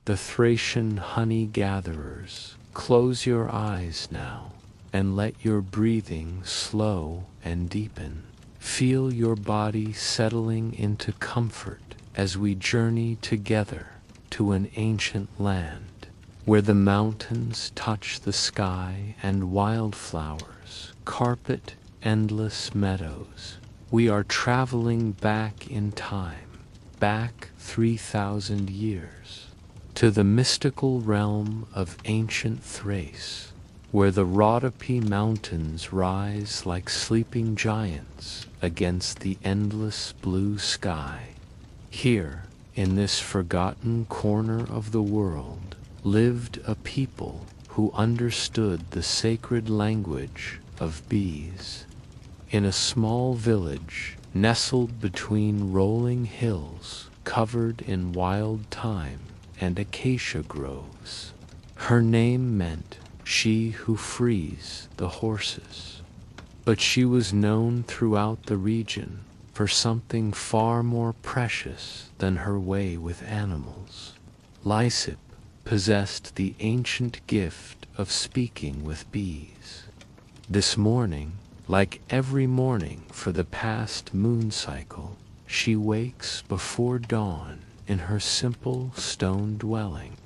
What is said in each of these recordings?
the Thracian honey-gatherers, close your eyes now, and let your breathing slow and deepen. Feel your body settling into comfort as we journey together to an ancient land, where the mountains touch the sky and wildflowers carpet endless meadows. We are traveling back in time, back 3,000 years, to the mystical realm of ancient Thrace, where the Rhodope mountains rise like sleeping giants against the endless blue sky. Here, in this forgotten corner of the world, lived a people who understood the sacred language of bees. In a small village, nestled between rolling hills covered in wild thyme and acacia groves, her name meant she who frees the horses. But she was known throughout the region for something far more precious than her way with animals. Lysip possessed the ancient gift of speaking with bees. This morning, like every morning for the past moon cycle, she wakes before dawn in her simple stone dwelling.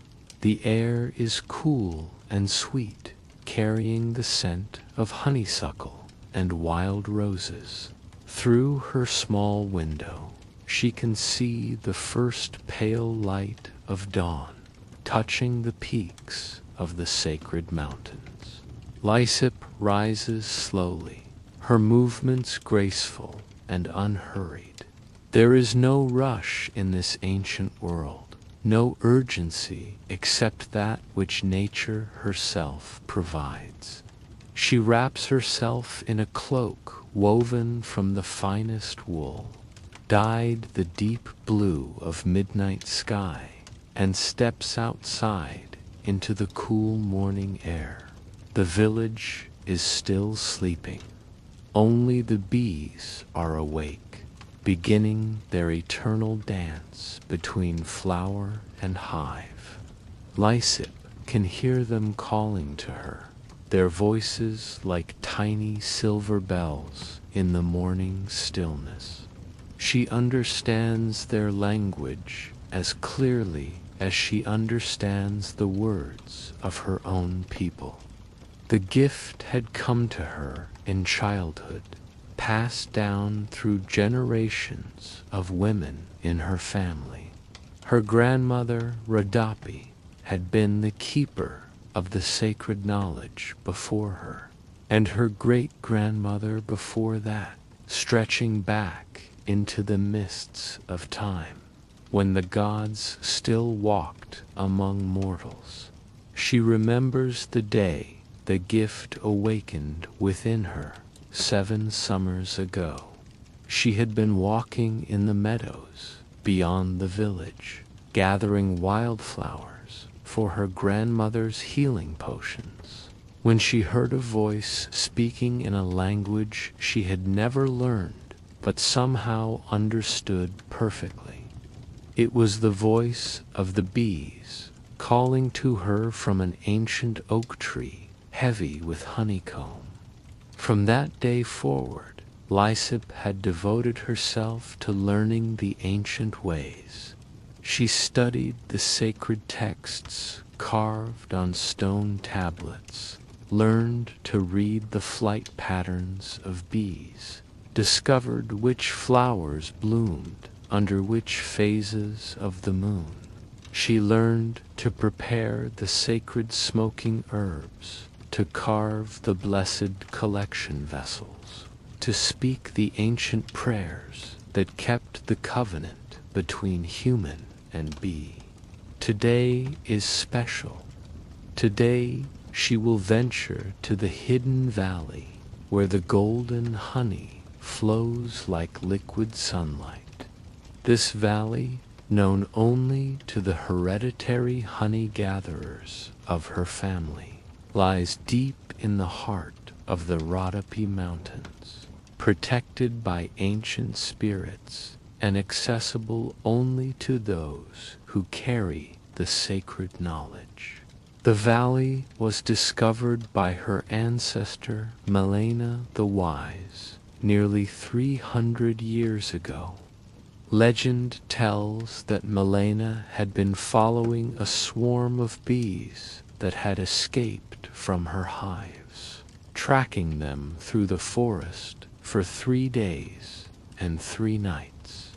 The air is cool and sweet, carrying the scent of honeysuckle and wild roses. Through her small window, she can see the first pale light of dawn, touching the peaks of the sacred mountains. Lysip rises slowly, her movements graceful and unhurried. There is no rush in this ancient world, no urgency except that which nature herself provides. She wraps herself in a cloak woven from the finest wool, dyed the deep blue of midnight sky, and steps outside into the cool morning air. The village is still sleeping. Only the bees are awake, beginning their eternal dance between flower and hive. Lysip can hear them calling to her, their voices like tiny silver bells in the morning stillness. She understands their language as clearly as she understands the words of her own people. The gift had come to her in childhood, passed down through generations of women in her family. Her grandmother, Rhodope, had been the keeper of the sacred knowledge before her, and her great-grandmother before that, stretching back into the mists of time, when the gods still walked among mortals. She remembers the day the gift awakened within her 7 summers ago. She had been walking in the meadows beyond the village, gathering wildflowers for her grandmother's healing potions, when she heard a voice speaking in a language she had never learned but somehow understood perfectly. It was the voice of the bees, calling to her from an ancient oak tree heavy with honeycomb. From that day forward, Lysip had devoted herself to learning the ancient ways. She studied the sacred texts carved on stone tablets, learned to read the flight patterns of bees, discovered which flowers bloomed under which phases of the moon. She learned to prepare the sacred smoking herbs, to carve the blessed collection vessels, to speak the ancient prayers that kept the covenant between human and bee. Today is special. Today she will venture to the hidden valley where the golden honey flows like liquid sunlight. This valley, known only to the hereditary honey-gatherers of her family, lies deep in the heart of the Rhodope Mountains, protected by ancient spirits and accessible only to those who carry the sacred knowledge. The valley was discovered by her ancestor Milena the Wise nearly 300 years ago. Legend tells that Milena had been following a swarm of bees that had escaped from her hives, tracking them through the forest for 3 days and 3 nights.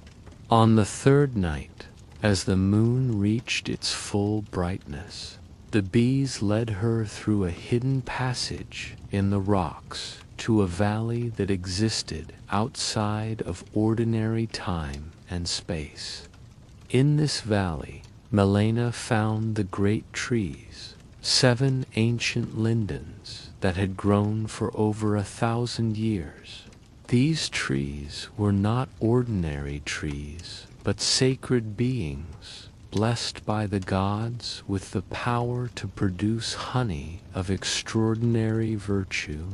On the 3rd night, as the moon reached its full brightness, the bees led her through a hidden passage in the rocks to a valley that existed outside of ordinary time and space. In this valley, Milena found the great trees, 7 ancient lindens that had grown for over 1,000 years. These trees were not ordinary trees, but sacred beings, blessed by the gods with the power to produce honey of extraordinary virtue.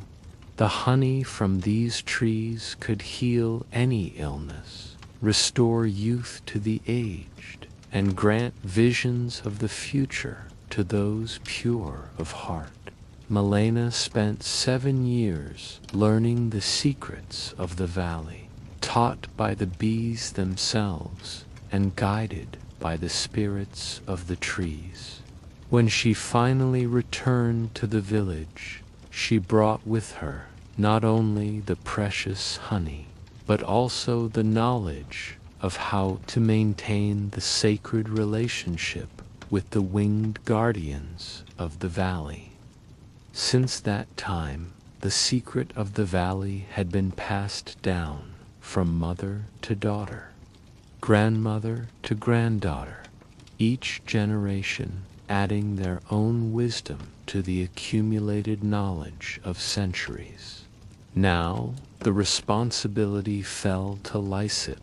The honey from these trees could heal any illness, restore youth to the aged, and grant visions of the future to those pure of heart. Milena spent 7 years learning the secrets of the valley, taught by the bees themselves and guided by the spirits of the trees. When she finally returned to the village, she brought with her not only the precious honey, but also the knowledge of how to maintain the sacred relationship with the winged guardians of the valley. Since that time, the secret of the valley had been passed down from mother to daughter, grandmother to granddaughter, each generation adding their own wisdom to the accumulated knowledge of centuries. Now the responsibility fell to Lysip,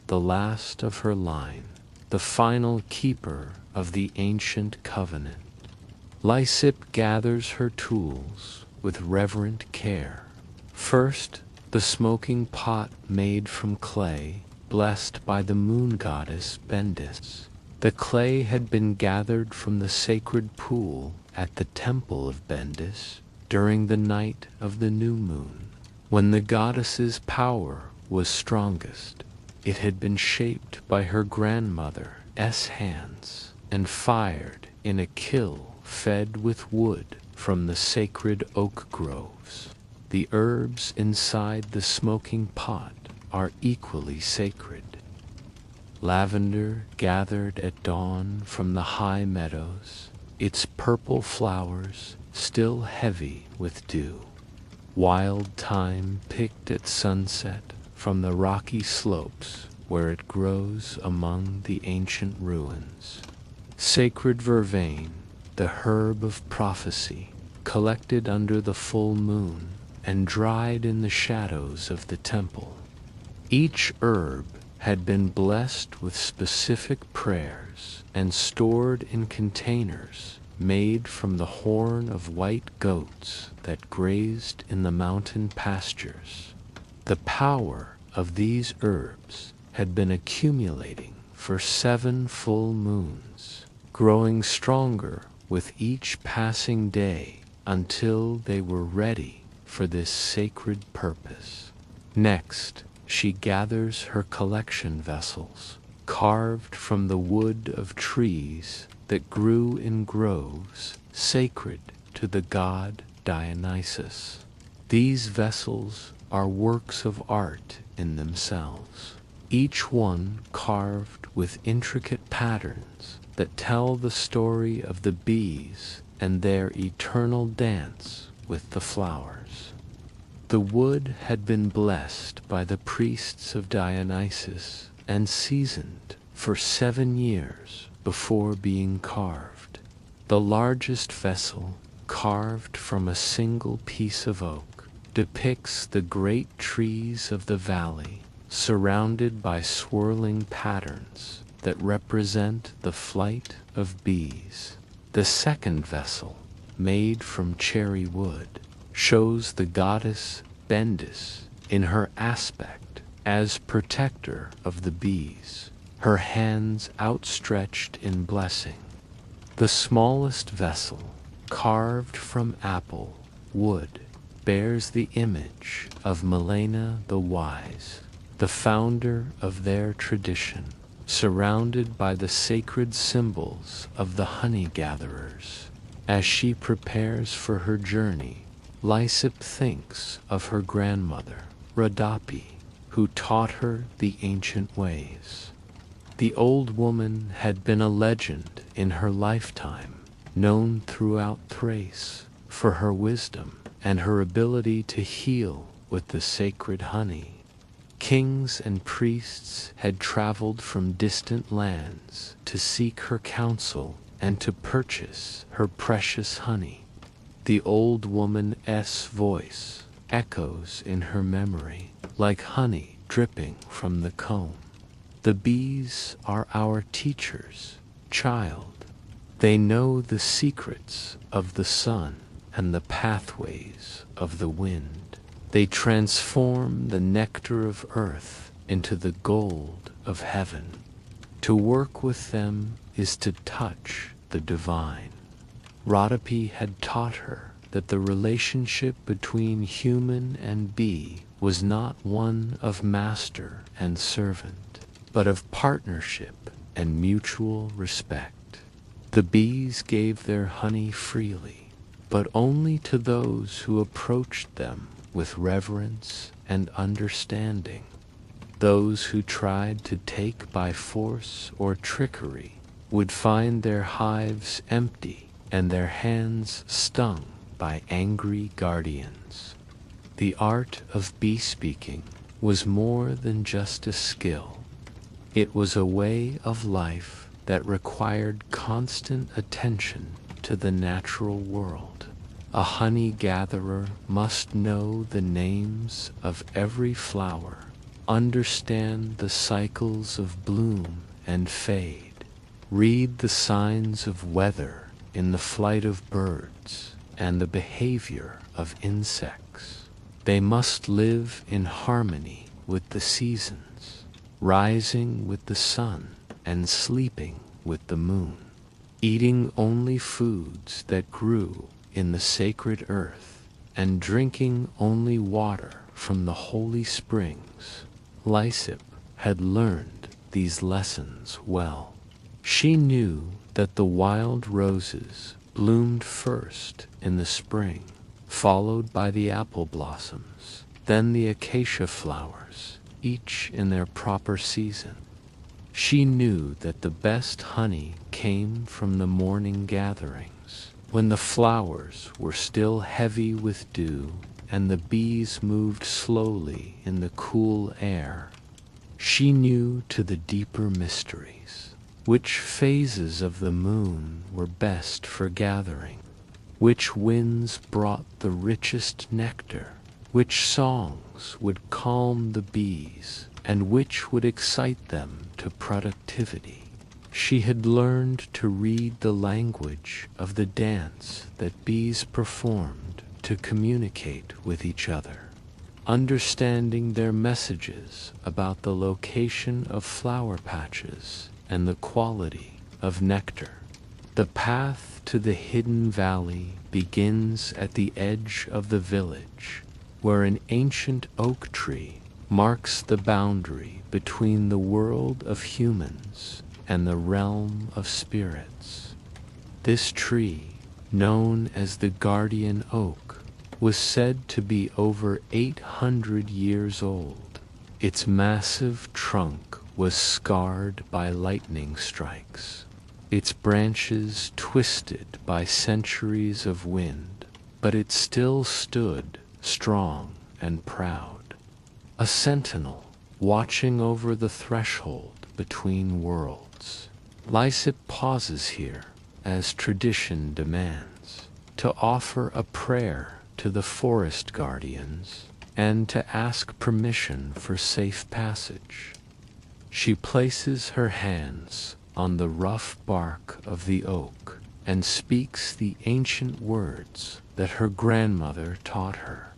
the last of her line, the final keeper of the ancient covenant. Lysip gathers her tools with reverent care. First, the smoking pot made from clay, blessed by the moon goddess Bendis. The clay had been gathered from the sacred pool at the temple of Bendis during the night of the new moon, when the goddess's power was strongest. It had been shaped by her grandmother's hands and fired in a kiln fed with wood from the sacred oak groves. The herbs inside the smoking pot are equally sacred. Lavender gathered at dawn from the high meadows, its purple flowers still heavy with dew. Wild thyme picked at sunset from the rocky slopes where it grows among the ancient ruins. Sacred vervain, the herb of prophecy, collected under the full moon and dried in the shadows of the temple. Each herb had been blessed with specific prayers and stored in containers made from the horn of white goats that grazed in the mountain pastures. The power of these herbs had been accumulating for 7 full moons, growing stronger with each passing day until they were ready for this sacred purpose. Next, she gathers her collection vessels, carved from the wood of trees that grew in groves sacred to the god Dionysus. These vessels are works of art in themselves, each one carved with intricate patterns that tell the story of the bees and their eternal dance with the flowers. The wood had been blessed by the priests of Dionysus and seasoned for 7 years before being carved. The largest vessel, carved from a single piece of oak, depicts the great trees of the valley, surrounded by swirling patterns that represent the flight of bees. The second vessel, made from cherry wood, shows the goddess Bendis in her aspect as protector of the bees, her hands outstretched in blessing. The smallest vessel, carved from apple wood, bears the image of Milena the Wise, the founder of their tradition, surrounded by the sacred symbols of the honey-gatherers. As she prepares for her journey, Lysip thinks of her grandmother, Rhodope, who taught her the ancient ways. The old woman had been a legend in her lifetime, known throughout Thrace for her wisdom and her ability to heal with the sacred honey. Kings and priests had traveled from distant lands to seek her counsel and to purchase her precious honey. The old woman's voice echoes in her memory like honey dripping from the comb. The bees are our teachers, child. They know the secrets of the sun and the pathways of the wind. They transform the nectar of earth into the gold of heaven. To work with them is to touch the divine. Rhodope had taught her that the relationship between human and bee was not one of master and servant, but of partnership and mutual respect. The bees gave their honey freely, but only to those who approached them with reverence and understanding. Those who tried to take by force or trickery would find their hives empty and their hands stung by angry guardians. The art of bee-speaking was more than just a skill. It was a way of life that required constant attention to the natural world. A honey-gatherer must know the names of every flower, understand the cycles of bloom and fade, read the signs of weather in the flight of birds and the behavior of insects. They must live in harmony with the seasons, rising with the sun and sleeping with the moon, eating only foods that grew in the sacred earth, and drinking only water from the holy springs. Lysip had learned these lessons well. She knew that the wild roses bloomed first in the spring, followed by the apple blossoms, then the acacia flowers, each in their proper season. She knew that the best honey came from the morning gatherings, when the flowers were still heavy with dew and the bees moved slowly in the cool air. She knew to the deeper mysteries, which phases of the moon were best for gathering, which winds brought the richest nectar, which songs would calm the bees, and which would excite them to productivity. She had learned to read the language of the dance that bees performed to communicate with each other, understanding their messages about the location of flower patches and the quality of nectar. The path to the hidden valley begins at the edge of the village, where an ancient oak tree marks the boundary between the world of humans and the realm of spirits. This tree, known as the guardian oak, was said to be over 800 years old. Its massive trunk was scarred by lightning strikes, its branches twisted by centuries of wind, but it still stood strong and proud, a sentinel watching over the threshold between worlds. Lysip pauses here, as tradition demands, to offer a prayer to the forest guardians and to ask permission for safe passage. She places her hands on the rough bark of the oak and speaks the ancient words that her grandmother taught her.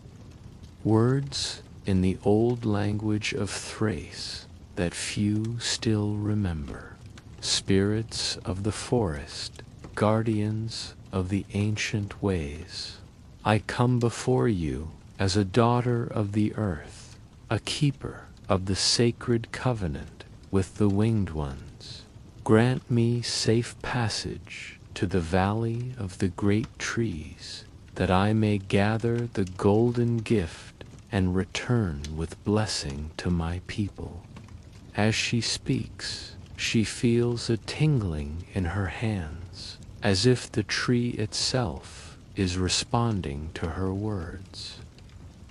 Words in the old language of Thrace that few still remember. Spirits of the forest, guardians of the ancient ways. I come before you as a daughter of the earth, a keeper of the sacred covenant with the winged ones. Grant me safe passage to the valley of the great trees, that I may gather the golden gift and return with blessing to my people. As she speaks, she feels a tingling in her hands, as if the tree itself is responding to her words.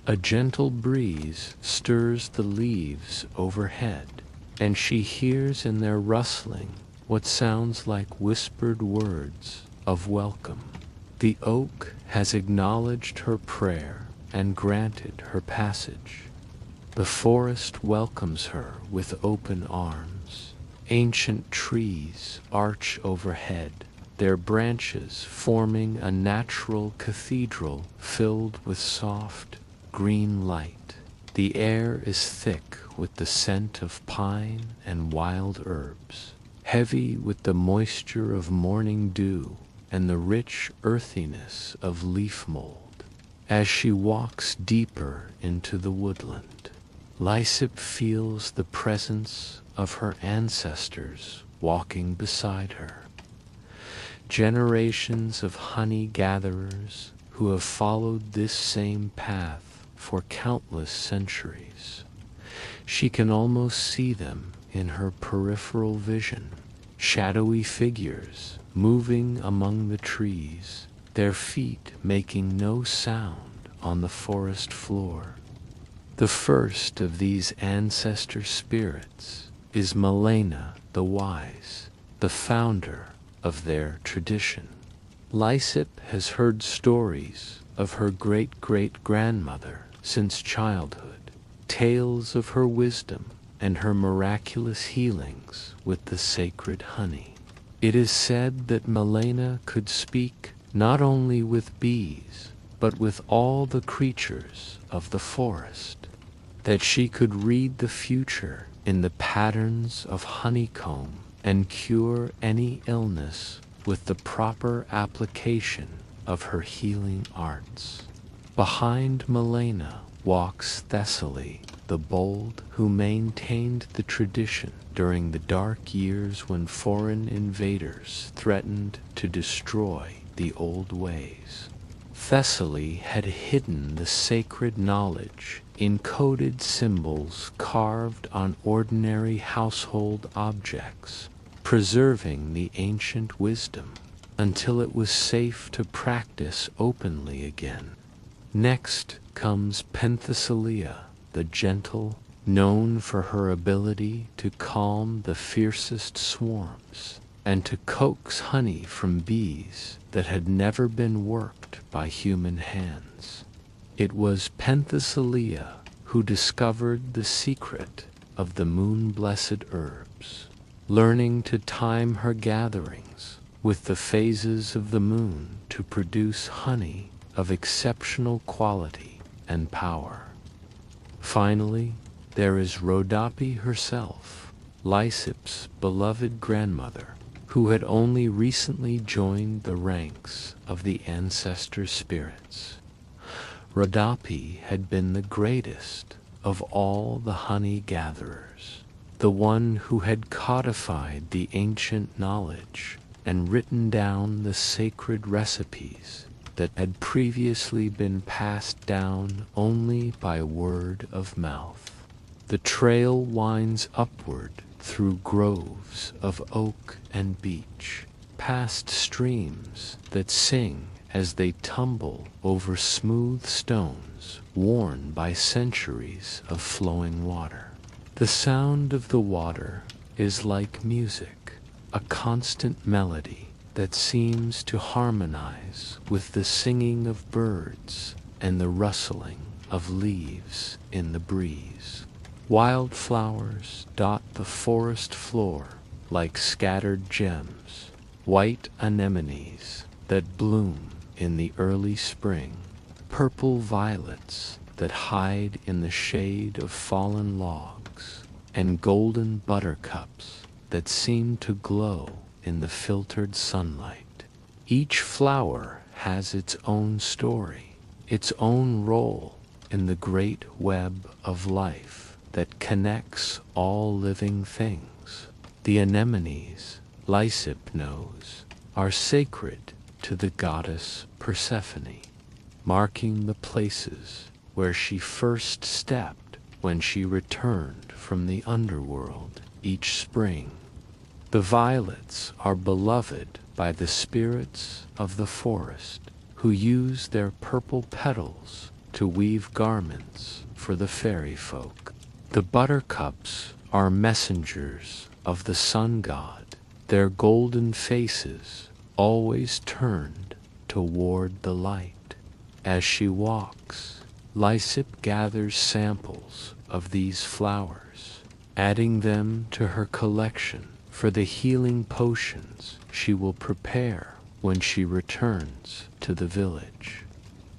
A gentle breeze stirs the leaves overhead, and she hears in their rustling what sounds like whispered words of welcome. The oak has acknowledged her prayer and granted her passage. The forest welcomes her with open arms. Ancient trees arch overhead, their branches forming a natural cathedral filled with soft, green light. The air is thick with the scent of pine and wild herbs, heavy with the moisture of morning dew and the rich earthiness of leaf mold. As she walks deeper into the woodland, Lysip feels the presence of her ancestors walking beside her. Generations of honey-gatherers who have followed this same path for countless centuries. She can almost see them in her peripheral vision, shadowy figures moving among the trees, their feet making no sound on the forest floor. The first of these ancestor spirits is Malena the Wise, the founder of their tradition. Lysip has heard stories of her great-great-grandmother since childhood, tales of her wisdom and her miraculous healings with the sacred honey. It is said that Malena could speak not only with bees, but with all the creatures of the forest, that she could read the future in the patterns of honeycomb and cure any illness with the proper application of her healing arts. Behind Malena walks Thessaly, the bold, who maintained the tradition during the dark years when foreign invaders threatened to destroy the old ways. Thessaly had hidden the sacred knowledge in coded symbols carved on ordinary household objects, preserving the ancient wisdom until it was safe to practice openly again. Next comes Penthesilea, the gentle, known for her ability to calm the fiercest swarms and to coax honey from bees that had never been worked by human hands. It was Penthesilea who discovered the secret of the moon-blessed herbs, learning to time her gatherings with the phases of the moon to produce honey of exceptional quality and power. Finally, there is Rhodope herself, Lysip's beloved grandmother, who had only recently joined the ranks of the ancestor spirits. Rhodope had been the greatest of all the honey-gatherers, the one who had codified the ancient knowledge and written down the sacred recipes that had previously been passed down only by word of mouth. The trail winds upward through groves of oak and beech, past streams that sing as they tumble over smooth stones worn by centuries of flowing water. The sound of the water is like music, a constant melody that seems to harmonize with the singing of birds and the rustling of leaves in the breeze. Wildflowers dot the forest floor like scattered gems, white anemones that bloom in the early spring, purple violets that hide in the shade of fallen logs, and golden buttercups that seem to glow in the filtered sunlight. Each flower has its own story, its own role in the great web of life that connects all living things. The anemones, Lysip knows, are sacred to the goddess Persephone, marking the places where she first stepped when she returned from the underworld each spring. The violets are beloved by the spirits of the forest, who use their purple petals to weave garments for the fairy folk. The buttercups are messengers of the sun god, their golden faces always turned toward the light. As she walks, Lysip gathers samples of these flowers, adding them to her collection for the healing potions she will prepare when she returns to the village.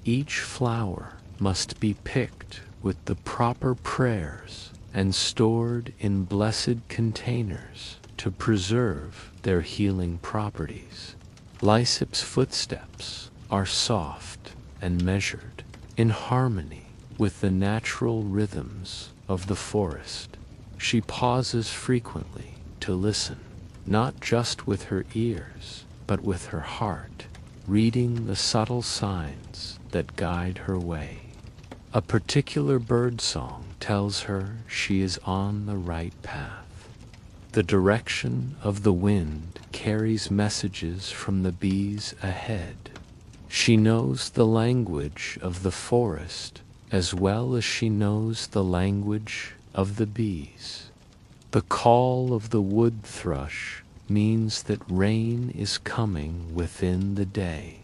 Each flower must be picked with the proper prayers and stored in blessed containers to preserve their healing properties. Lysip's footsteps are soft and measured, in harmony with the natural rhythms of the forest. She pauses frequently to listen, not just with her ears, but with her heart, reading the subtle signs that guide her way. A particular birdsong tells her she is on the right path. The direction of the wind carries messages from the bees ahead. She knows the language of the forest as well as she knows the language of the bees. The call of the wood thrush means that rain is coming within the day.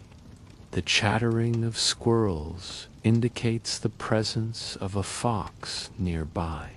The chattering of squirrels indicates the presence of a fox nearby.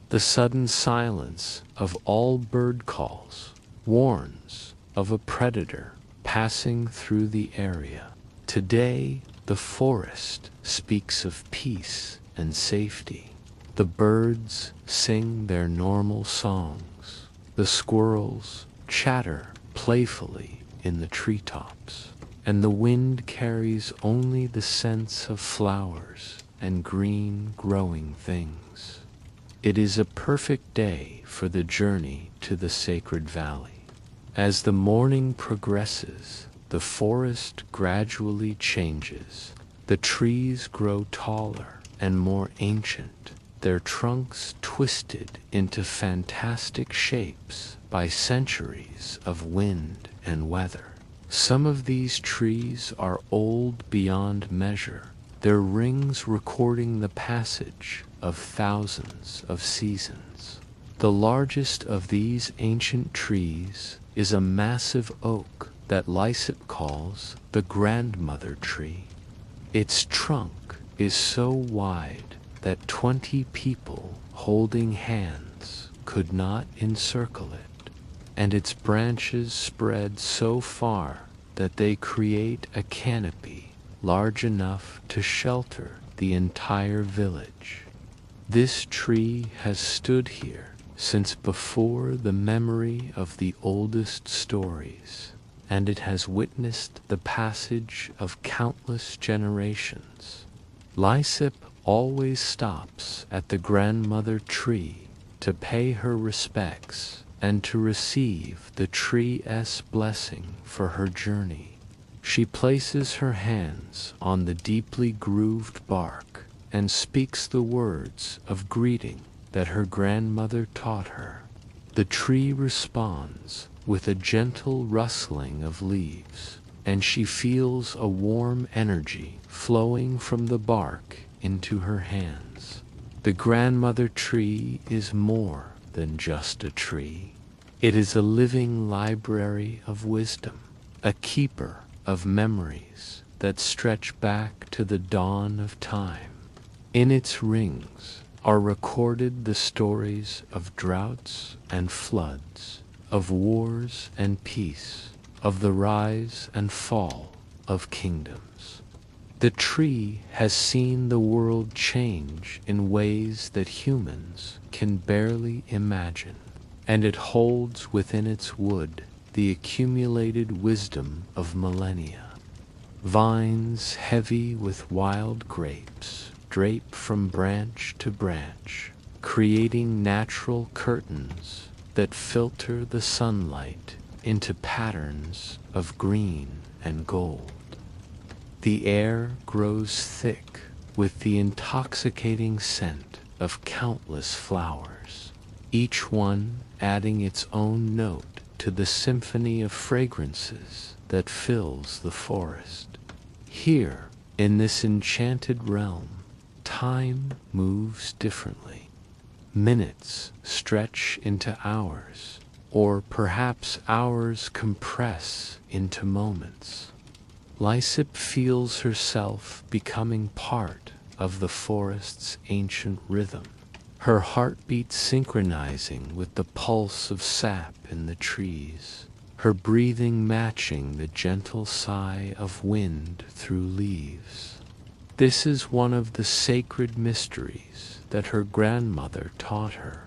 The sudden silence of all bird calls warns of a predator passing through the area. Today, the forest speaks of peace and safety. The birds sing their normal songs. The squirrels chatter playfully in the treetops, and the wind carries only the scents of flowers and green growing things. It is a perfect day for the journey to the sacred valley. As the morning progresses, the forest gradually changes. The trees grow taller and more ancient, their trunks twisted into fantastic shapes by centuries of wind and weather. Some of these trees are old beyond measure, their rings recording the passage of thousands of seasons. The largest of these ancient trees is a massive oak that Lysip calls the grandmother tree. Its trunk is so wide that 20 people holding hands could not encircle it, and its branches spread so far that they create a canopy large enough to shelter the entire village. This tree has stood here since before the memory of the oldest stories, and it has witnessed the passage of countless generations. Lysip always stops at the grandmother tree to pay her respects and to receive the tree's blessing for her journey. She places her hands on the deeply grooved bark and speaks the words of greeting that her grandmother taught her. The tree responds with a gentle rustling of leaves, and she feels a warm energy flowing from the bark into her hands. The grandmother tree is more than just a tree. It is a living library of wisdom, a keeper of memories that stretch back to the dawn of time. In its rings are recorded the stories of droughts and floods, of wars and peace, of the rise and fall of kingdoms. The tree has seen the world change in ways that humans can barely imagine, and it holds within its wood the accumulated wisdom of millennia. Vines heavy with wild grapes drape from branch to branch, creating natural curtains that filter the sunlight into patterns of green and gold. The air grows thick with the intoxicating scent of countless flowers, each one adding its own note to the symphony of fragrances that fills the forest. Here, in this enchanted realm, time moves differently. Minutes stretch into hours, or perhaps hours compress into moments. Lysip feels herself becoming part of the forest's ancient rhythm, her heartbeat synchronizing with the pulse of sap in the trees, her breathing matching the gentle sigh of wind through leaves. This is one of the sacred mysteries that her grandmother taught her,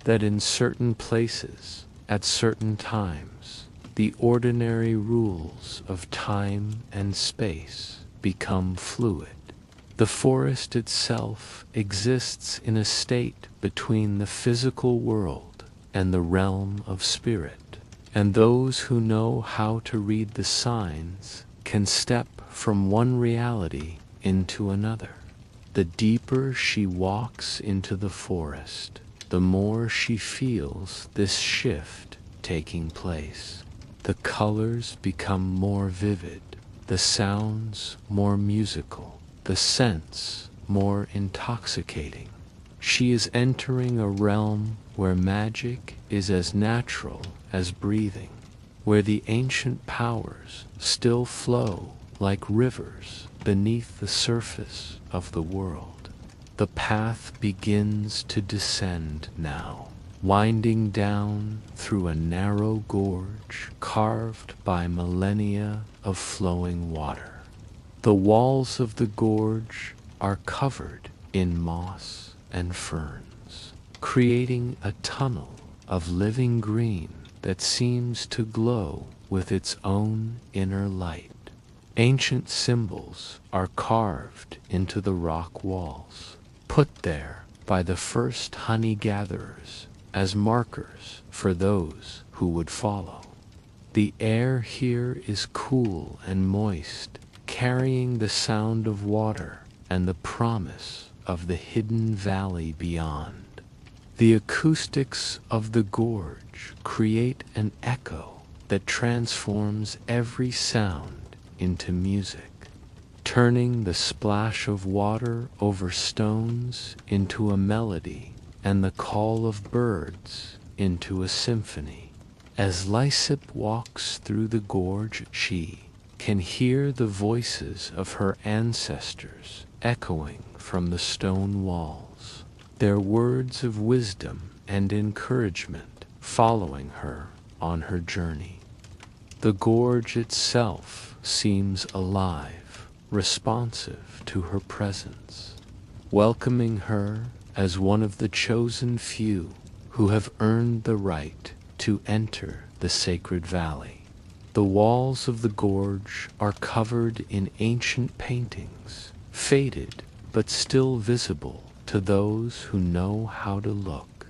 that in certain places, at certain times, the ordinary rules of time and space become fluid. The forest itself exists in a state between the physical world and the realm of spirit, and those who know how to read the signs can step from one reality into another. The deeper she walks into the forest, the more she feels this shift taking place. The colors become more vivid, the sounds more musical, the scents more intoxicating. She is entering a realm where magic is as natural as breathing, where the ancient powers still flow like rivers beneath the surface of the world. The path begins to descend now, winding down through a narrow gorge carved by millennia of flowing water. The walls of the gorge are covered in moss and ferns, creating a tunnel of living green that seems to glow with its own inner light. Ancient symbols are carved into the rock walls, put there by the first honey-gatherers as markers for those who would follow. The air here is cool and moist, carrying the sound of water and the promise of the hidden valley beyond. The acoustics of the gorge create an echo that transforms every sound into music, turning the splash of water over stones into a melody and the call of birds into a symphony. As Lysip walks through the gorge, she can hear the voices of her ancestors echoing from the stone walls, their words of wisdom and encouragement following her on her journey. The gorge itself seems alive, responsive to her presence, welcoming her as one of the chosen few who have earned the right to enter the sacred valley. The walls of the gorge are covered in ancient paintings, faded but still visible to those who know how to look.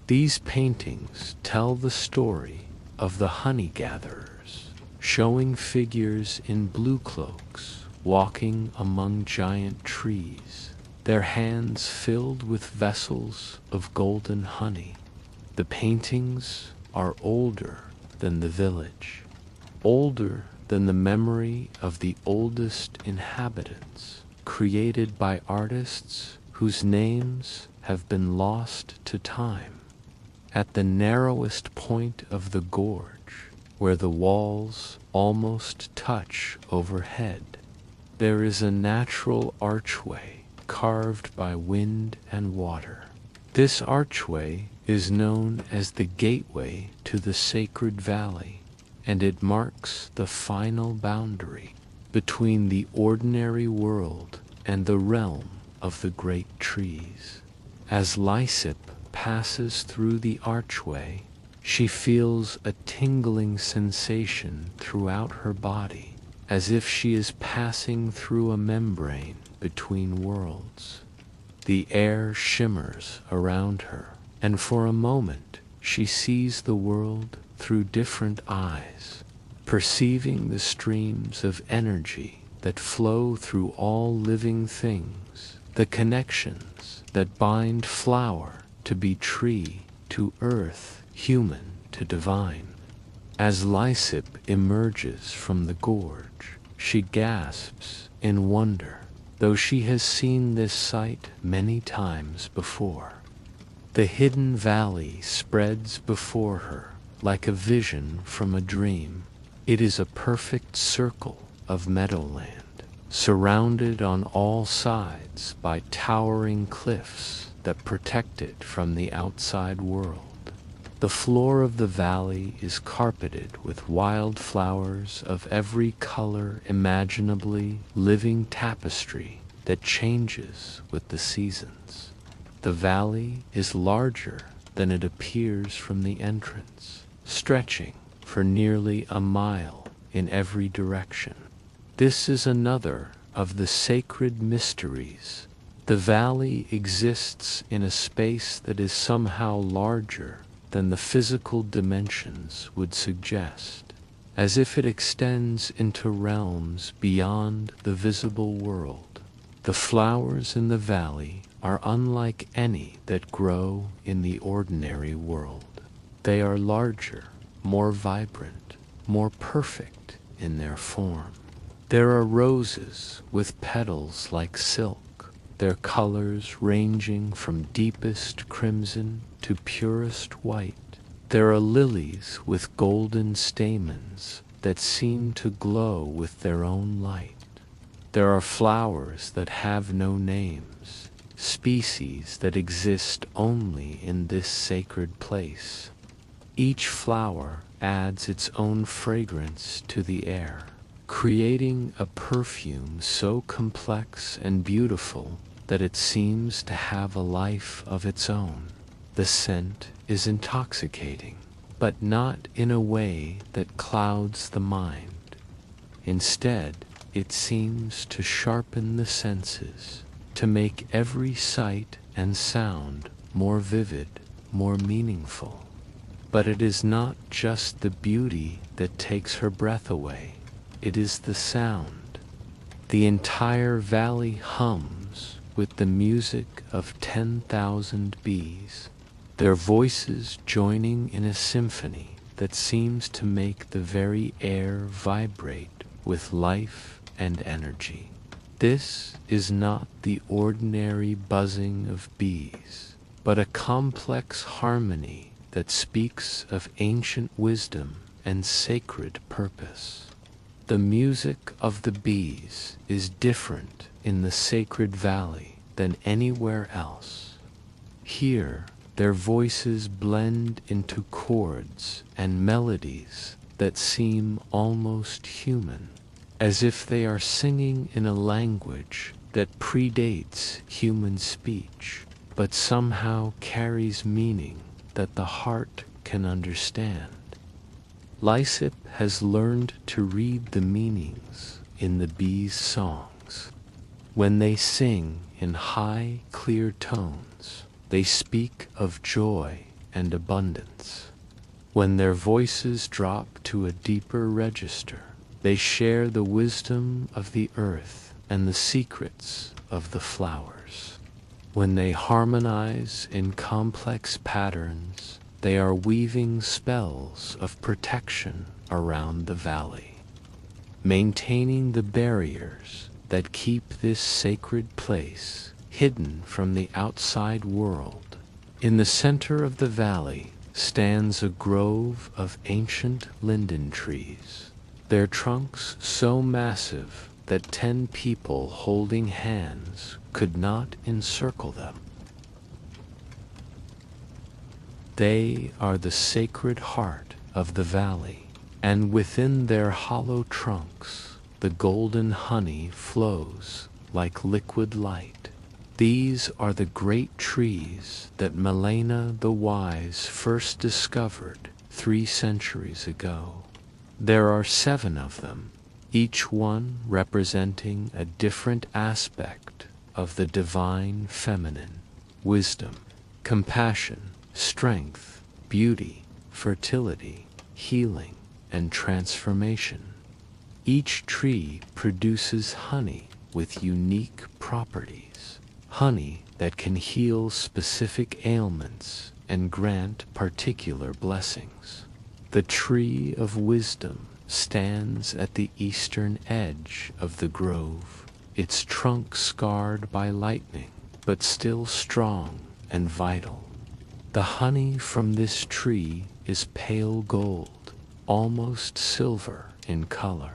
These paintings tell the story of the honey-gatherers, showing figures in blue cloaks walking among giant trees, their hands filled with vessels of golden honey. The paintings are older than the village, older than the memory of the oldest inhabitants, created by artists whose names have been lost to time. At the narrowest point of the gorge, where the walls almost touch overhead, there is a natural archway carved by wind and water. This archway is known as the gateway to the sacred valley, and it marks the final boundary between the ordinary world and the realm of the great trees. As Lysip passes through the archway, She feels a tingling sensation throughout her body, as if she is passing through a membrane between worlds. The air shimmers around her, and for a moment she sees the world through different eyes, perceiving the streams of energy that flow through all living things, the connections that bind flower to be tree, to earth, human to divine. As Lysip emerges from the gorge, she gasps in wonder, though she has seen this sight many times before. The hidden valley spreads before her like a vision from a dream. It is a perfect circle of meadowland, surrounded on all sides by towering cliffs that protect it from the outside world. The floor of the valley is carpeted with wildflowers of every color imaginably, living tapestry that changes with the seasons. The valley is larger than it appears from the entrance, stretching for nearly a mile in every direction. This is another of the sacred mysteries. The valley exists in a space that is somehow larger than the physical dimensions would suggest, as if it extends into realms beyond the visible world. The flowers in the valley are unlike any that grow in the ordinary world. They are larger, more vibrant, more perfect in their form. There are roses with petals like silk, their colors ranging from deepest crimson to purest white. There are lilies with golden stamens that seem to glow with their own light. There are flowers that have no names, species that exist only in this sacred place. Each flower adds its own fragrance to the air, creating a perfume so complex and beautiful that it seems to have a life of its own. The scent is intoxicating, but not in a way that clouds the mind. Instead, it seems to sharpen the senses, to make every sight and sound more vivid, more meaningful. But it is not just the beauty that takes her breath away, it is the sound. The entire valley hums with the music of 10,000 bees, their voices joining in a symphony that seems to make the very air vibrate with life and energy. This is not the ordinary buzzing of bees, but a complex harmony that speaks of ancient wisdom and sacred purpose. The music of the bees is different in the sacred valley than anywhere else. Here, their voices blend into chords and melodies that seem almost human, as if they are singing in a language that predates human speech, but somehow carries meaning that the heart can understand. Lysip has learned to read the meanings in the bees' songs. When they sing in high, clear tones, they speak of joy and abundance. When their voices drop to a deeper register, they share the wisdom of the earth and the secrets of the flowers. When they harmonize in complex patterns, they are weaving spells of protection around the valley, maintaining the barriers that keep this sacred place hidden from the outside world. In the center of the valley stands a grove of ancient linden trees, their trunks so massive that 10 people holding hands could not encircle them. They are the sacred heart of the valley, and within their hollow trunks the golden honey flows like liquid light. These are the great trees that Melena the Wise first discovered 3 centuries ago. There are 7 of them, each one representing a different aspect of the divine feminine: wisdom, compassion, strength, beauty, fertility, healing, and transformation. Each tree produces honey with unique properties, honey that can heal specific ailments and grant particular blessings. The tree of wisdom stands at the eastern edge of the grove, its trunk scarred by lightning, but still strong and vital. The honey from this tree is pale gold, almost silver in color,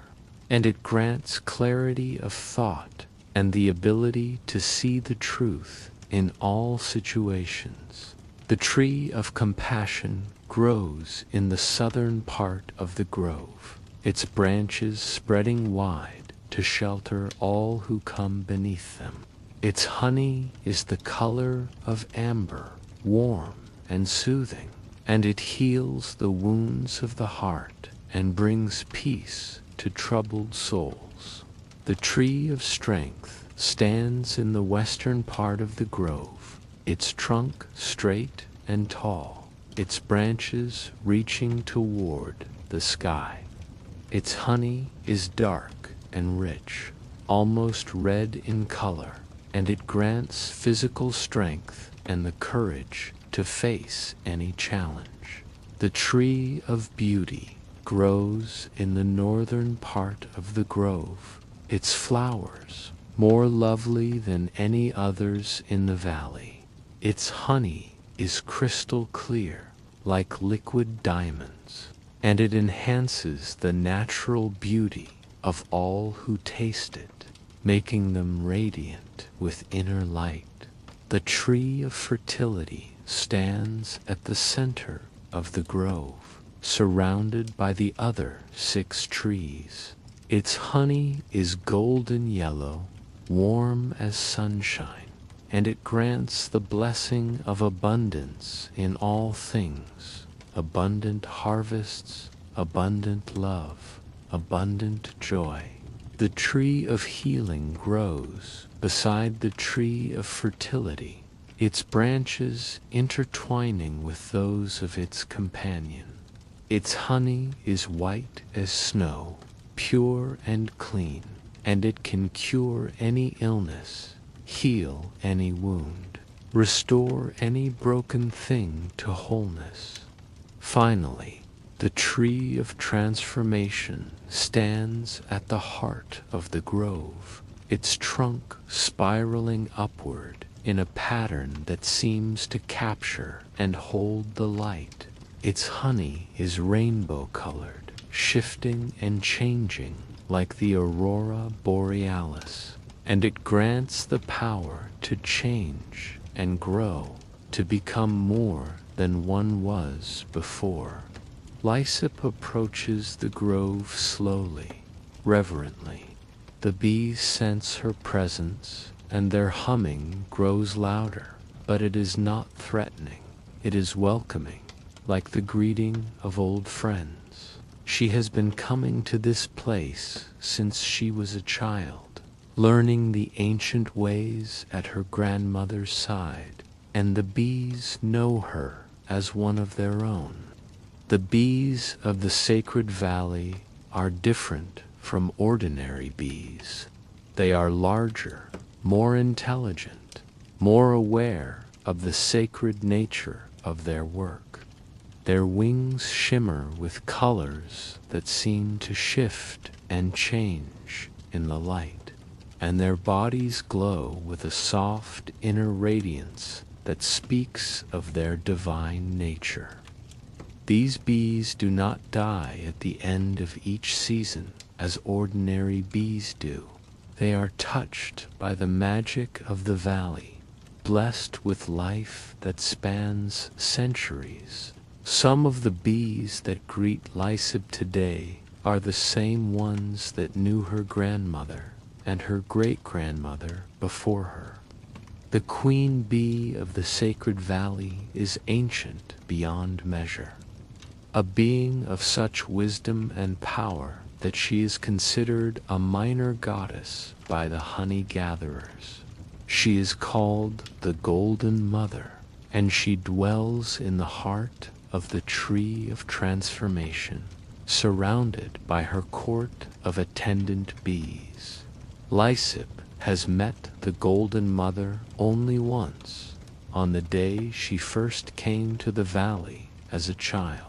and it grants clarity of thought and the ability to see the truth in all situations. The tree of compassion grows in the southern part of the grove, its branches spreading wide to shelter all who come beneath them. Its honey is the color of amber, warm and soothing, and it heals the wounds of the heart and brings peace to troubled souls. The tree of strength stands in the western part of the grove, its trunk straight and tall, its branches reaching toward the sky. Its honey is dark and rich, almost red in color, and it grants physical strength and the courage to face any challenge. The tree of beauty grows in the northern part of the grove, its flowers more lovely than any others in the valley. Its honey is crystal clear, like liquid diamonds, and it enhances the natural beauty of all who taste it, making them radiant with inner light. The tree of fertility stands at the center of the grove, surrounded by the other 6 trees. Its honey is golden yellow, warm as sunshine, and it grants the blessing of abundance in all things: abundant harvests, abundant love, abundant joy. The tree of healing grows beside the tree of fertility, its branches intertwining with those of its companion. Its honey is white as snow, pure and clean, and it can cure any illness, heal any wound, restore any broken thing to wholeness. Finally, the tree of transformation stands at the heart of the grove, its trunk spiraling upward in a pattern that seems to capture and hold the light. Its honey is rainbow-colored, shifting and changing like the aurora borealis, and it grants the power to change and grow, to become more than one was before. Lysip approaches the grove slowly, reverently. The bees sense her presence, and their humming grows louder, but it is not threatening. It is welcoming, like the greeting of old friends. She has been coming to this place since she was a child, learning the ancient ways at her grandmother's side, and the bees know her as one of their own. The bees of the sacred valley are different from ordinary bees. They are larger, more intelligent, more aware of the sacred nature of their work. Their wings shimmer with colors that seem to shift and change in the light, and their bodies glow with a soft inner radiance that speaks of their divine nature. These bees do not die at the end of each season as ordinary bees do. They are touched by the magic of the valley, blessed with life that spans centuries. Some of the bees that greet Lysip today are the same ones that knew her grandmother and her great-grandmother before her. The queen bee of the sacred valley is ancient beyond measure. a being of such wisdom and power that she is considered a minor goddess by the honey-gatherers. She is called the Golden Mother, and she dwells in the heart of the Tree of Transformation, surrounded by her court of attendant bees. Lysip has met the Golden Mother only once, on the day she first came to the valley as a child.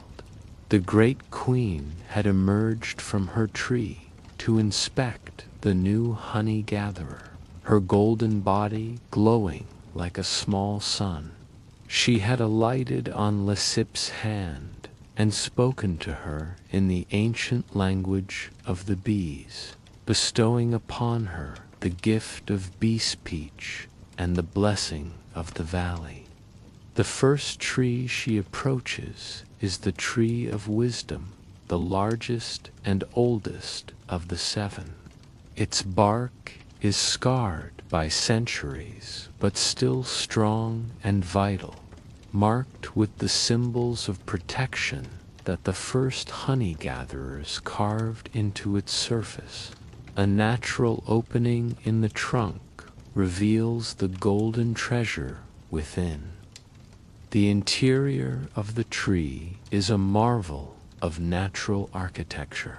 The great queen had emerged from her tree to inspect the new honey-gatherer, her golden body glowing like a small sun. She had alighted on Lysip's hand and spoken to her in the ancient language of the bees, bestowing upon her the gift of bee speech and the blessing of the valley. The first tree she approaches is the tree of wisdom, the largest and oldest of the 7. Its bark is scarred by centuries, but still strong and vital, marked with the symbols of protection that the first honey-gatherers carved into its surface. A natural opening in the trunk reveals the golden treasure within. The interior of the tree is a marvel of natural architecture.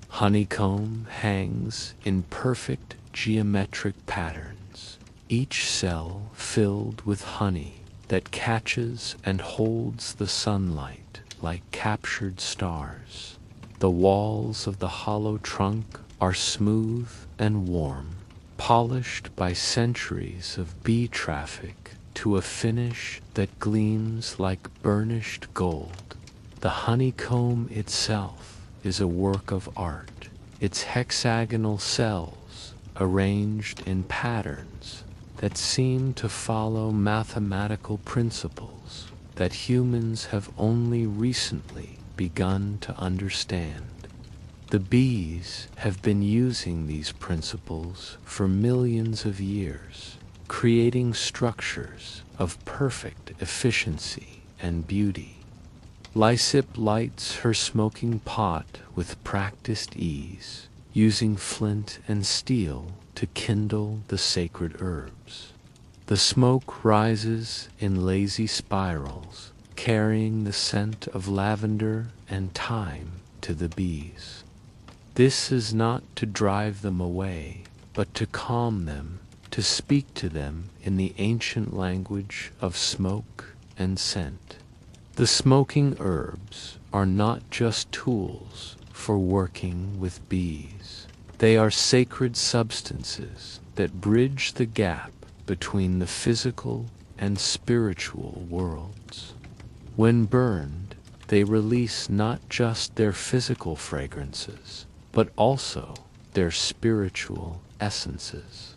Honeycomb hangs in perfect geometric patterns, each cell filled with honey that catches and holds the sunlight like captured stars. The walls of the hollow trunk are smooth and warm, polished by centuries of bee traffic to a finish that gleams like burnished gold. The honeycomb itself is a work of art, its hexagonal cells arranged in patterns that seem to follow mathematical principles that humans have only recently begun to understand. The bees have been using these principles for millions of years, creating structures of perfect efficiency and beauty. Lysip lights her smoking pot with practiced ease, using flint and steel to kindle the sacred herbs. The smoke rises in lazy spirals, carrying the scent of lavender and thyme to the bees. This is not to drive them away, but to calm them, to speak to them in the ancient language of smoke and scent. The smoking herbs are not just tools for working with bees. They are sacred substances that bridge the gap between the physical and spiritual worlds. When burned, they release not just their physical fragrances, but also their spiritual essences,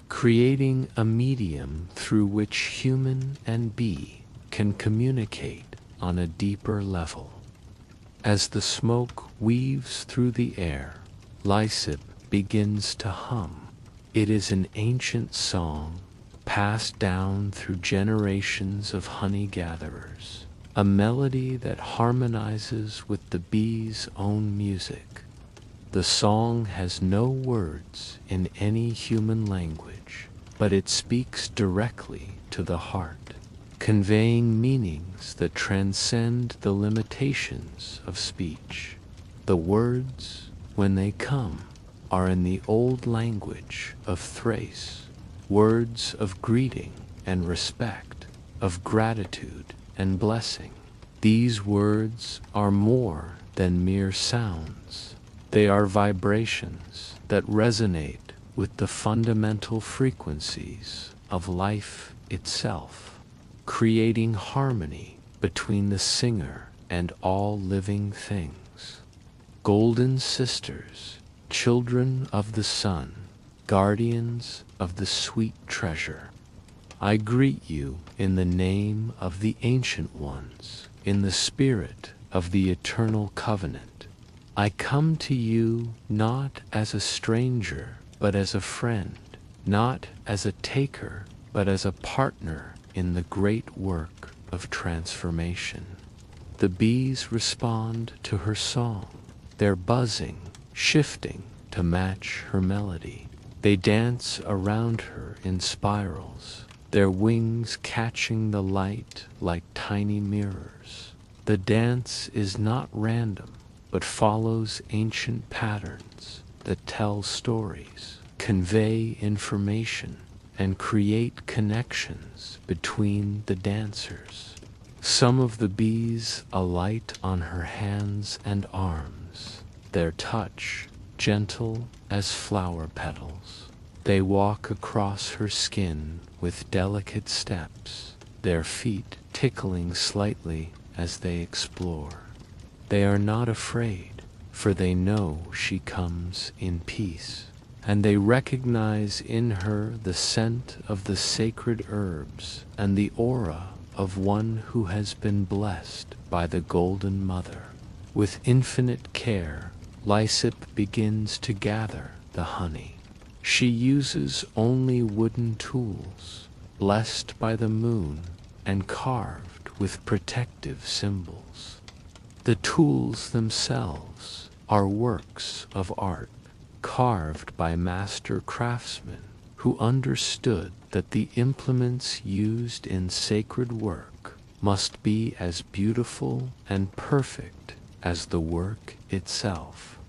creating a medium through which human and bee can communicate on a deeper level. As the smoke weaves through the air, Lysip begins to hum. It is an ancient song passed down through generations of honey-gatherers, a melody that harmonizes with the bee's own music. The song has no words in any human language, but it speaks directly to the heart, conveying meanings that transcend the limitations of speech. The words, when they come, are in the old language of Thrace, words of greeting and respect, of gratitude and blessing. These words are more than mere sounds. They are vibrations that resonate with the fundamental frequencies of life itself, creating harmony between the singer and all living things. Golden sisters, children of the sun, guardians of the sweet treasure, I greet you in the name of the ancient ones, in the spirit of the eternal covenant. I come to you not as a stranger, but as a friend, not as a taker, but as a partner in the great work of transformation. The bees respond to her song, their buzzing, shifting to match her melody. They dance around her in spirals, their wings catching the light like tiny mirrors. The dance is not random, but follows ancient patterns that tell stories, convey information, and create connections between the dancers. Some of the bees alight on her hands and arms, their touch gentle as flower petals. They walk across her skin with delicate steps, their feet tickling slightly as they explore. They are not afraid, for they know she comes in peace, and they recognize in her the scent of the sacred herbs and the aura of one who has been blessed by the Golden Mother. With infinite care, Lysip begins to gather the honey. She uses only wooden tools, blessed by the moon and carved with protective symbols. The tools themselves are works of art, carved by master craftsmen who understood that the implements used in sacred work must be as beautiful and perfect as the work itself.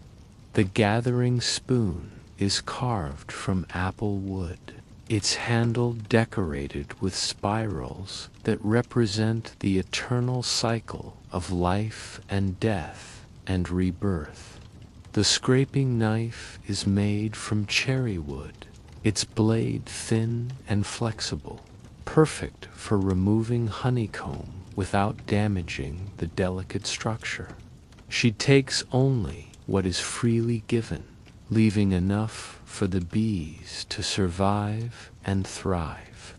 The gathering spoon is carved from apple wood, its handle decorated with spirals that represent the eternal cycle of life and death and rebirth. The scraping knife is made from cherry wood, its blade thin and flexible, perfect for removing honeycomb without damaging the delicate structure. She takes only what is freely given, leaving enough for the bees to survive and thrive.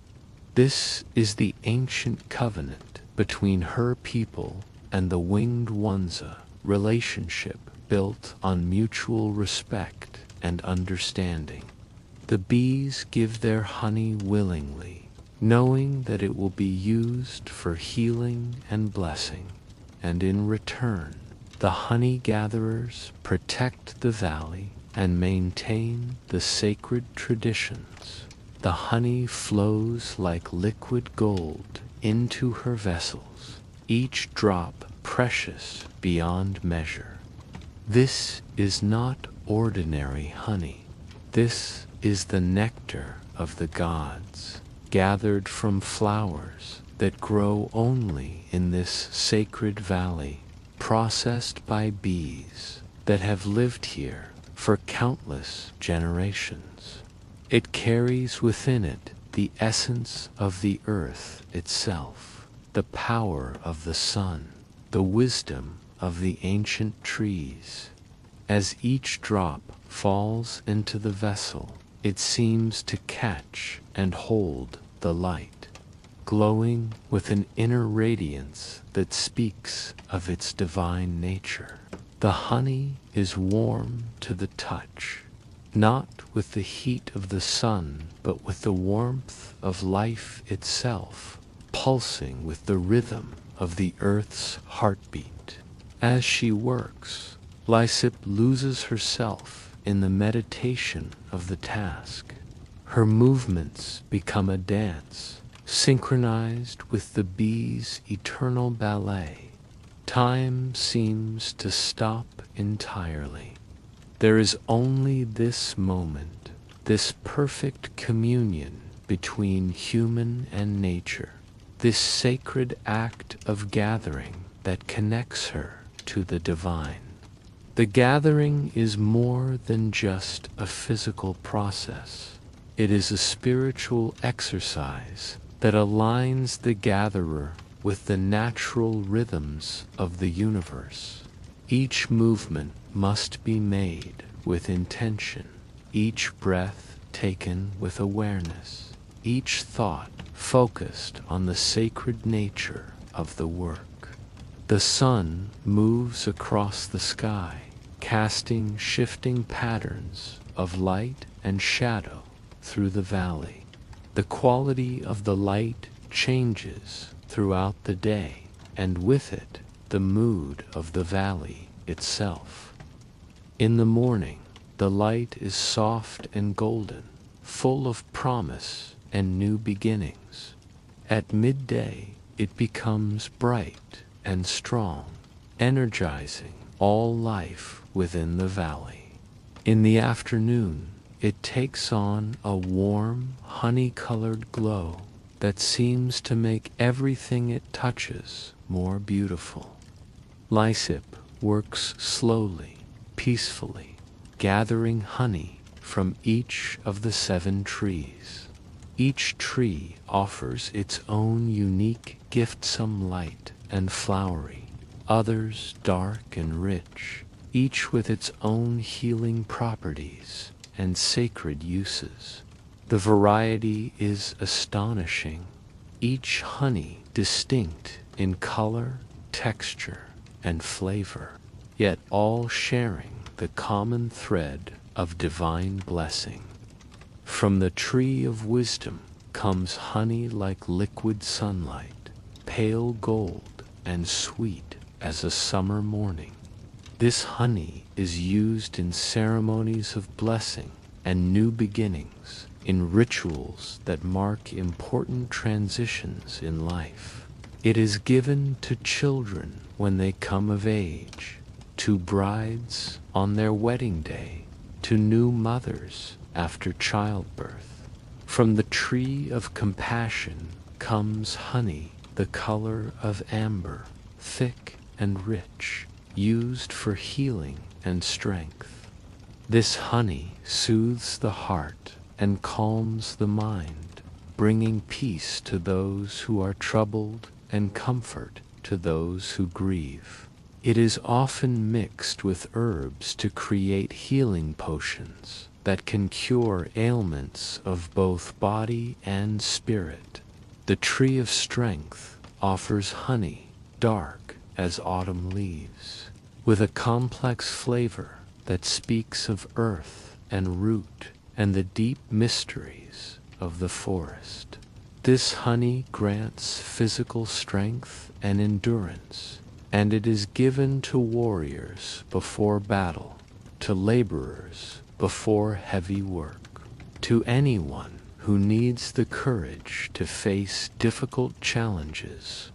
This is the ancient covenant between her people and the winged Wanza, relationship built on mutual respect and understanding. The bees give their honey willingly, knowing that it will be used for healing and blessing, and in return, the honey gatherers protect the valley and maintain the sacred traditions. The honey flows like liquid gold into her vessels, each drop precious beyond measure. This is not ordinary honey. This is the nectar of the gods, gathered from flowers that grow only in this sacred valley, processed by bees that have lived here for countless generations. It carries within it the essence of the earth itself, the power of the sun, the wisdom of the ancient trees. As each drop falls into the vessel, it seems to catch and hold the light, glowing with an inner radiance that speaks of its divine nature. The honey is warm to the touch, not with the heat of the sun, but with the warmth of life itself, pulsing with the rhythm of the earth's heartbeat. As she works, Lysip loses herself in the meditation of the task. Her movements become a dance, synchronized with the bees' eternal ballet. Time seems to stop entirely. There is only this moment, this perfect communion between human and nature, this sacred act of gathering that connects her to the divine. The gathering is more than just a physical process. It is a spiritual exercise that aligns the gatherer with the natural rhythms of the universe. Each movement must be made with intention, each breath taken with awareness, each thought focused on the sacred nature of the work. The sun moves across the sky, casting shifting patterns of light and shadow through the valley. The quality of the light changes throughout the day, and with it, the mood of the valley itself. In the morning, the light is soft and golden, full of promise and new beginnings. At midday, it becomes bright and strong, energizing all life within the valley. In the afternoon, it takes on a warm, honey-colored glow that seems to make everything it touches more beautiful. Lysip works slowly, peacefully, gathering honey from each of the 7 trees. Each tree offers its own unique giftsome light and flowery, others dark and rich, each with its own healing properties and sacred uses. The variety is astonishing, each honey distinct in color, texture, and flavor, yet all sharing the common thread of divine blessing. From the tree of wisdom comes honey like liquid sunlight, pale gold and sweet as a summer morning. This honey is used in ceremonies of blessing and new beginnings, in rituals that mark important transitions in life. It is given to children when they come of age, to brides on their wedding day, to new mothers after childbirth. From the tree of compassion comes honey the color of amber, thick and rich, used for healing and strength. This honey soothes the heart and calms the mind, bringing peace to those who are troubled and comfort to those who grieve. It is often mixed with herbs to create healing potions that can cure ailments of both body and spirit. The tree of strength offers honey, dark as autumn leaves, with a complex flavor that speaks of earth and root and the deep mysteries of the forest. This honey grants physical strength and endurance, and it is given to warriors before battle, to laborers before heavy work, to anyone who needs the courage to face difficult challenges.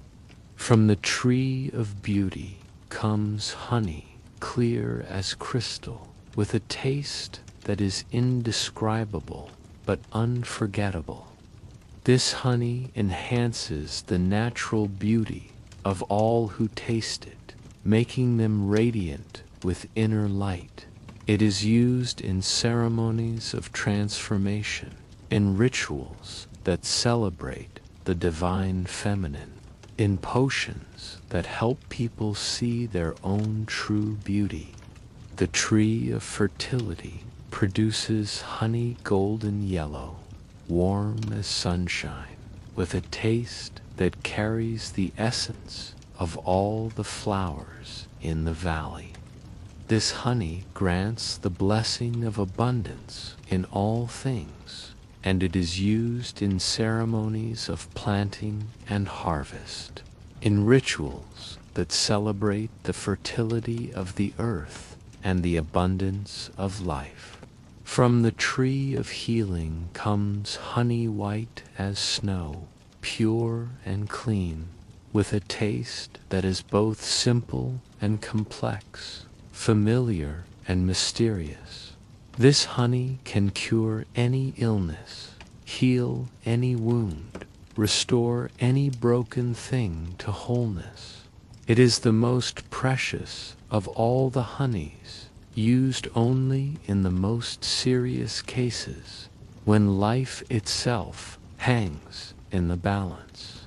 From the tree of beauty comes honey, clear as crystal, with a taste that is indescribable but unforgettable. This honey enhances the natural beauty of all who taste it, making them radiant with inner light. It is used in ceremonies of transformation, in rituals that celebrate the divine feminine, in potions that help people see their own true beauty. The tree of fertility produces honey golden yellow, warm as sunshine, with a taste that carries the essence of all the flowers in the valley. This honey grants the blessing of abundance in all things, and it is used in ceremonies of planting and harvest, in rituals that celebrate the fertility of the earth and the abundance of life. From the tree of healing comes honey white as snow, pure and clean, with a taste that is both simple and complex, familiar and mysterious. This honey can cure any illness, heal any wound, restore any broken thing to wholeness. It is the most precious of all the honeys, used only in the most serious cases, when life itself hangs in the balance.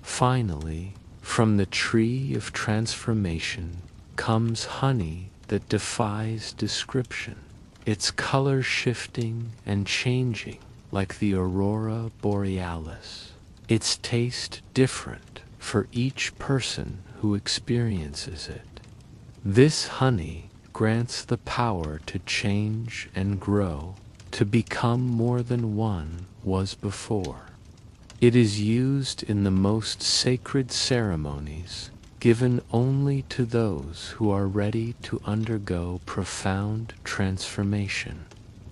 Finally, from the tree of transformation comes honey that defies description, its color shifting and changing like the aurora borealis, its taste different for each person who experiences it. This honey grants the power to change and grow, to become more than one was before. It is used in the most sacred ceremonies given only to those who are ready to undergo profound transformation.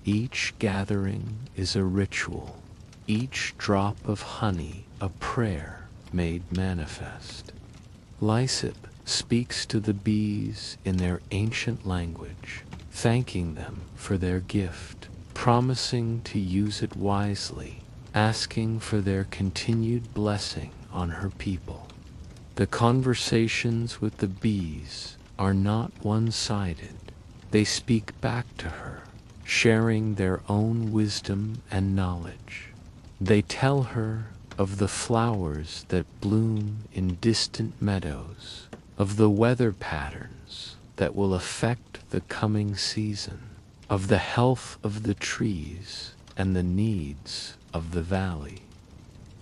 Each gathering is a ritual, each drop of honey a prayer made manifest. Lysip speaks to the bees in their ancient language, thanking them for their gift, promising to use it wisely, asking for their continued blessing on her people. The conversations with the bees are not one-sided. They speak back to her, sharing their own wisdom and knowledge. They tell her of the flowers that bloom in distant meadows, of the weather patterns that will affect the coming season, of the health of the trees and the needs of the valley.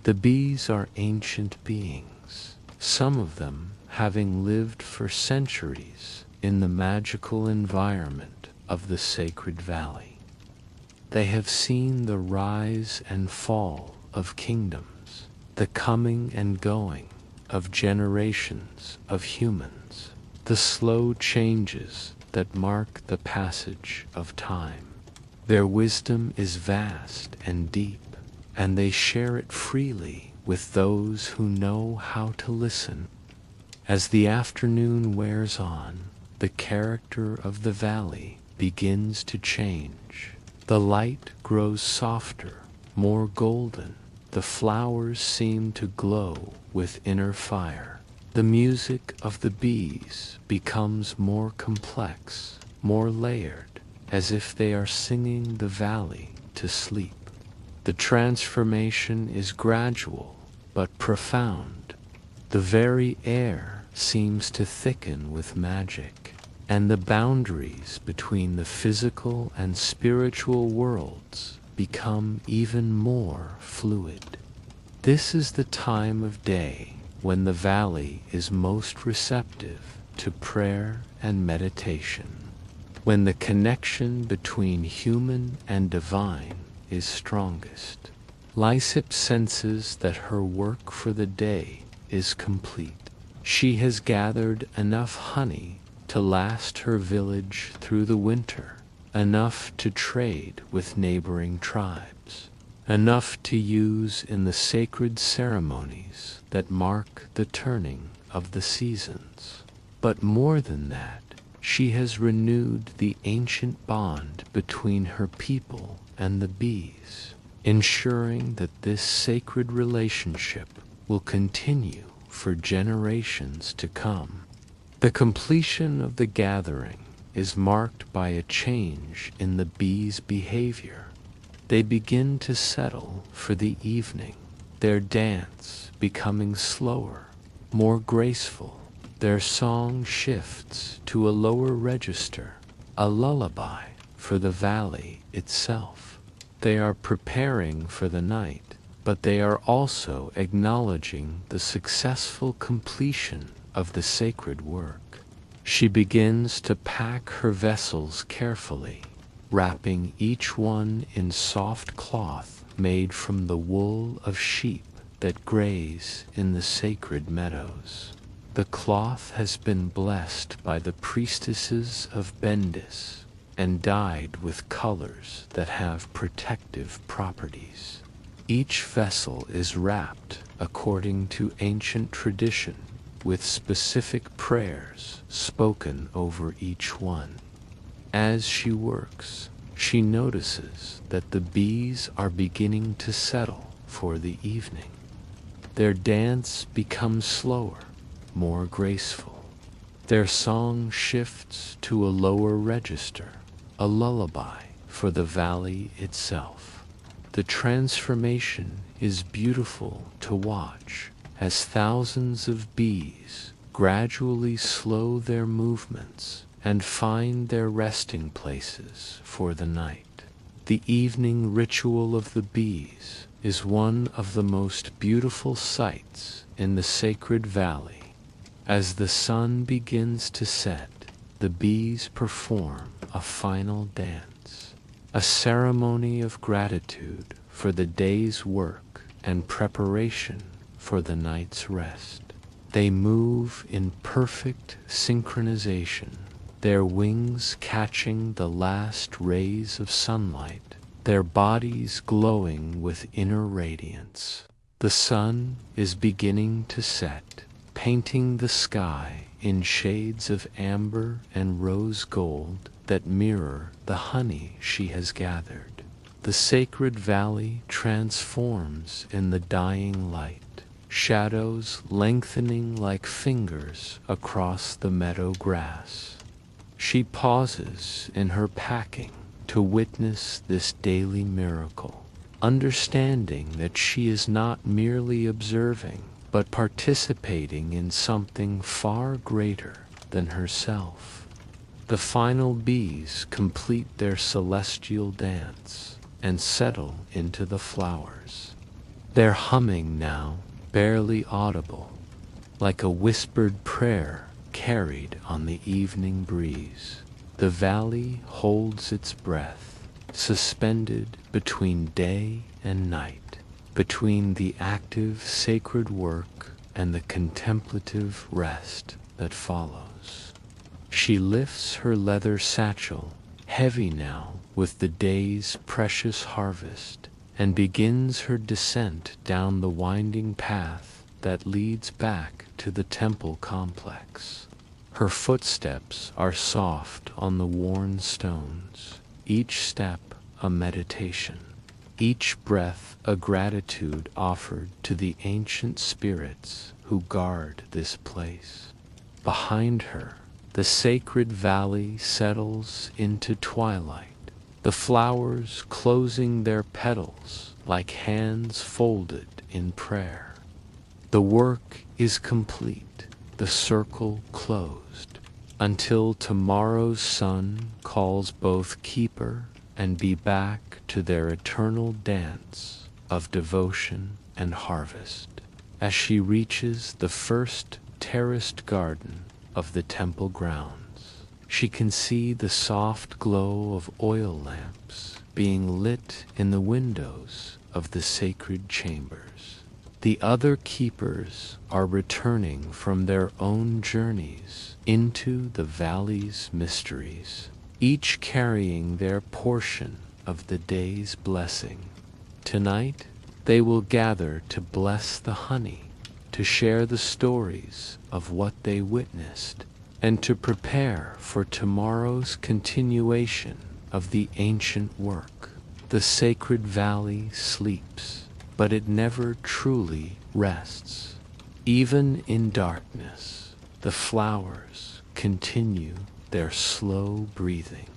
The bees are ancient beings, some of them having lived for centuries in the magical environment of the sacred valley. They have seen the rise and fall of kingdoms, the coming and going of generations of humans, the slow changes that mark the passage of time. Their wisdom is vast and deep, and they share it freely with those who know how to listen. As the afternoon wears on, the character of the valley begins to change. The light grows softer, more golden. The flowers seem to glow with inner fire. The music of the bees becomes more complex, more layered, as if they are singing the valley to sleep. The transformation is gradual but profound. The very air seems to thicken with magic, and the boundaries between the physical and spiritual worlds become even more fluid. This is the time of day when the valley is most receptive to prayer and meditation, when the connection between human and divine is strongest. Lysip senses that her work for the day is complete. She has gathered enough honey to last her village through the winter, enough to trade with neighboring tribes, enough to use in the sacred ceremonies that mark the turning of the seasons. But more than that, she has renewed the ancient bond between her people and the bees, ensuring that this sacred relationship will continue for generations to come. The completion of the gathering is marked by a change in the bees' behavior. They begin to settle for the evening, their dance becoming slower, more graceful. Their song shifts to a lower register, a lullaby for the valley itself. They are preparing for the night, but they are also acknowledging the successful completion of the sacred work. She begins to pack her vessels carefully, wrapping each one in soft cloth made from the wool of sheep that graze in the sacred meadows. The cloth has been blessed by the priestesses of Bendis and dyed with colors that have protective properties. Each vessel is wrapped according to ancient tradition, with specific prayers spoken over each one. As she works, she notices that the bees are beginning to settle for the evening. Their dance becomes slower, more graceful. Their song shifts to a lower register, a lullaby for the valley itself. The transformation is beautiful to watch as thousands of bees gradually slow their movements and find their resting places for the night. The evening ritual of the bees is one of the most beautiful sights in the sacred valley. As the sun begins to set, the bees perform a final dance, a ceremony of gratitude for the day's work and preparation for the night's rest. They move in perfect synchronization, their wings catching the last rays of sunlight, their bodies glowing with inner radiance. The sun is beginning to set, painting the sky in shades of amber and rose gold that mirror the honey she has gathered. The sacred valley transforms in the dying light, shadows lengthening like fingers across the meadow grass. She pauses in her packing to witness this daily miracle, understanding that she is not merely observing, but participating in something far greater than herself. The final bees complete their celestial dance and settle into the flowers. Their humming now barely audible, like a whispered prayer carried on the evening breeze. The valley holds its breath, suspended between day and night, between the active sacred work and the contemplative rest that follows. She lifts her leather satchel, heavy now with the day's precious harvest, and begins her descent down the winding path that leads back to the temple complex. Her footsteps are soft on the worn stones, each step a meditation, each breath a gratitude offered to the ancient spirits who guard this place. Behind her, the sacred valley settles into twilight, the flowers closing their petals like hands folded in prayer. The work is complete, the circle closed, until tomorrow's sun calls both keeper and bee back to their eternal dance of devotion and harvest. As she reaches the first terraced garden of the temple grounds, she can see the soft glow of oil lamps being lit in the windows of the sacred chambers. The other keepers are returning from their own journeys into the valley's mysteries, each carrying their portion of the day's blessing. Tonight, they will gather to bless the honey, to share the stories of what they witnessed, and to prepare for tomorrow's continuation of the ancient work. The sacred valley sleeps, but it never truly rests. Even in darkness, the flowers continue their slow breathing.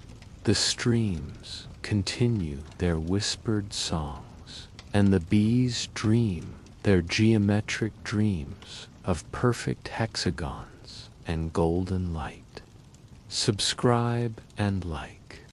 The streams continue their whispered songs, and the bees dream their geometric dreams of perfect hexagons and golden light. Subscribe and like.